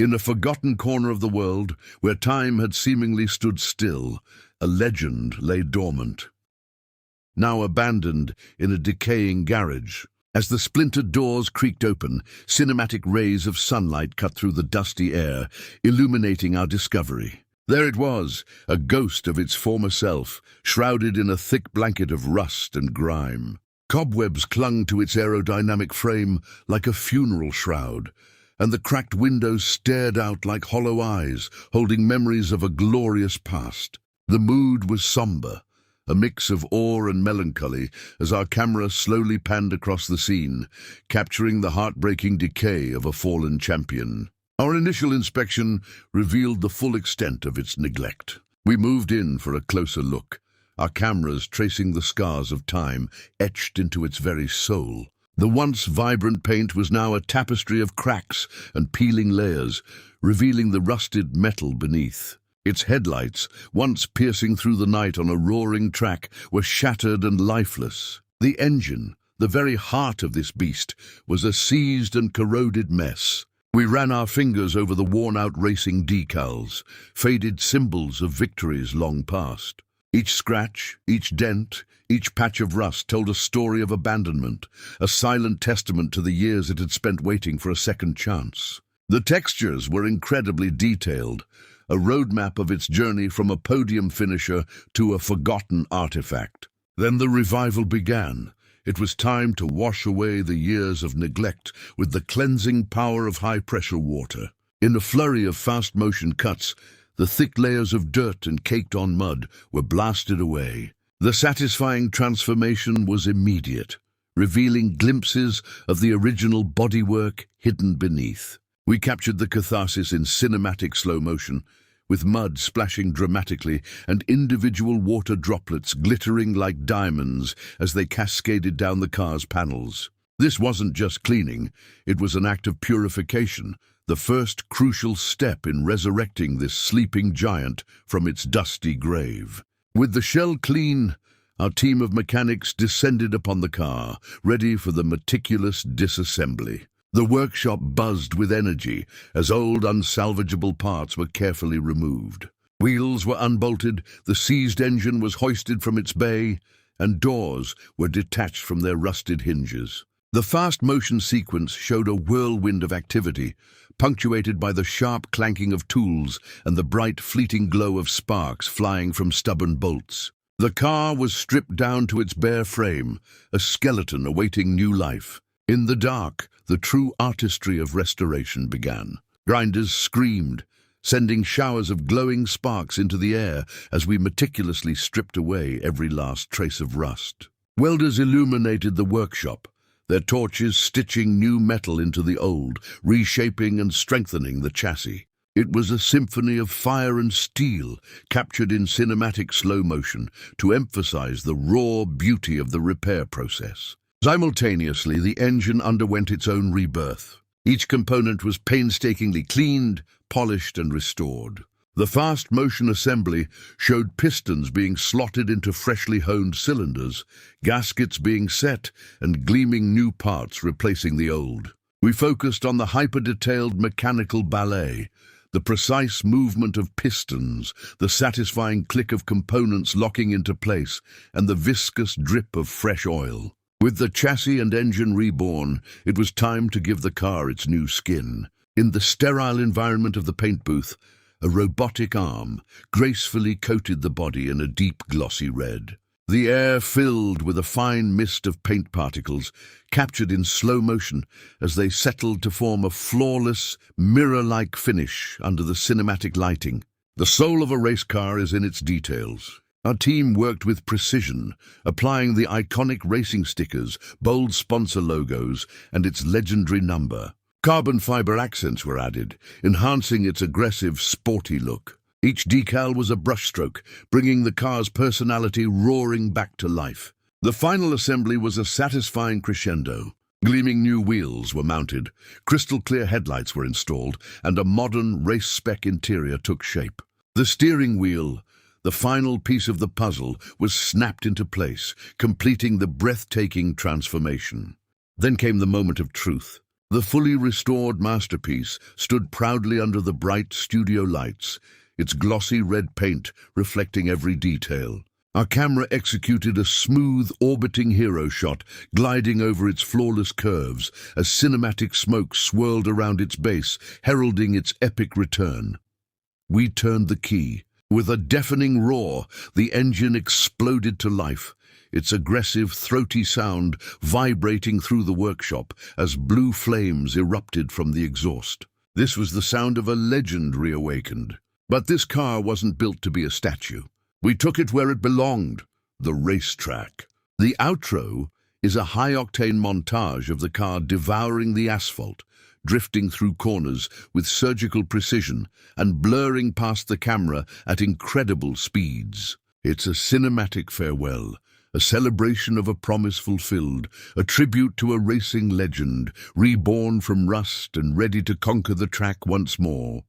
In a forgotten corner of the world, where time had seemingly stood still, a legend lay dormant, now abandoned in a decaying garage. As the splintered doors creaked open, cinematic rays of sunlight cut through the dusty air, illuminating our discovery. There it was, a ghost of its former self, shrouded in a thick blanket of rust and grime. Cobwebs clung to its aerodynamic frame like a funeral shroud, and the cracked windows stared out like hollow eyes, holding memories of a glorious past. The mood was somber, a mix of awe and melancholy, as our camera slowly panned across the scene, capturing the heartbreaking decay of a fallen champion. Our initial inspection revealed the full extent of its neglect. We moved in for a closer look, our cameras tracing the scars of time etched into its very soul. The once vibrant paint was now a tapestry of cracks and peeling layers, revealing the rusted metal beneath. Its headlights, once piercing through the night on a roaring track, were shattered and lifeless. The engine, the very heart of this beast, was a seized and corroded mess. We ran our fingers over the worn-out racing decals, faded symbols of victories long past. Each scratch, each dent, each patch of rust told a story of abandonment, a silent testament to the years it had spent waiting for a second chance. The textures were incredibly detailed, a roadmap of its journey from a podium finisher to a forgotten artifact. Then the revival began. It was time to wash away the years of neglect with the cleansing power of high-pressure water. In a flurry of fast-motion cuts, the thick layers of dirt and caked-on mud were blasted away. The satisfying transformation was immediate, revealing glimpses of the original bodywork hidden beneath. We captured the catharsis in cinematic slow motion, with mud splashing dramatically and individual water droplets glittering like diamonds as they cascaded down the car's panels. This wasn't just cleaning, it was an act of purification, the first crucial step in resurrecting this sleeping giant from its dusty grave. With the shell clean, our team of mechanics descended upon the car, ready for the meticulous disassembly. The workshop buzzed with energy as old, unsalvageable parts were carefully removed. Wheels were unbolted, the seized engine was hoisted from its bay, and doors were detached from their rusted hinges. The fast motion sequence showed a whirlwind of activity, punctuated by the sharp clanking of tools and the bright, fleeting glow of sparks flying from stubborn bolts. The car was stripped down to its bare frame, a skeleton awaiting new life. In the dark, the true artistry of restoration began. Grinders screamed, sending showers of glowing sparks into the air as we meticulously stripped away every last trace of rust. Welders illuminated the workshop, their torches stitching new metal into the old, reshaping and strengthening the chassis. It was a symphony of fire and steel, captured in cinematic slow motion to emphasize the raw beauty of the repair process. Simultaneously, the engine underwent its own rebirth. Each component was painstakingly cleaned, polished, and restored. The fast motion assembly showed pistons being slotted into freshly honed cylinders, gaskets being set, and gleaming new parts replacing the old. We focused on the hyper-detailed mechanical ballet, the precise movement of pistons, the satisfying click of components locking into place, and the viscous drip of fresh oil. With the chassis and engine reborn, it was time to give the car its new skin. In the sterile environment of the paint booth, a robotic arm gracefully coated the body in a deep glossy red. The air filled with a fine mist of paint particles, captured in slow motion as they settled to form a flawless, mirror-like finish under the cinematic lighting. The soul of a race car is in its details. Our team worked with precision, applying the iconic racing stickers, bold sponsor logos, and its legendary number. Carbon fiber accents were added, enhancing its aggressive, sporty look. Each decal was a brushstroke, bringing the car's personality roaring back to life. The final assembly was a satisfying crescendo. Gleaming new wheels were mounted, crystal-clear headlights were installed, and a modern race-spec interior took shape. The steering wheel, the final piece of the puzzle, was snapped into place, completing the breathtaking transformation. Then came the moment of truth. The fully restored masterpiece stood proudly under the bright studio lights, its glossy red paint reflecting every detail. Our camera executed a smooth, orbiting hero shot, gliding over its flawless curves as cinematic smoke swirled around its base, heralding its epic return. We turned the key. With a deafening roar, the engine exploded to life, its aggressive, throaty sound vibrating through the workshop as blue flames erupted from the exhaust. This was the sound of a legend reawakened. But this car wasn't built to be a statue. We took it where it belonged, the racetrack. The outro is a high-octane montage of the car devouring the asphalt, drifting through corners with surgical precision and blurring past the camera at incredible speeds. It's a cinematic farewell, a celebration of a promise fulfilled, a tribute to a racing legend, reborn from rust and ready to conquer the track once more.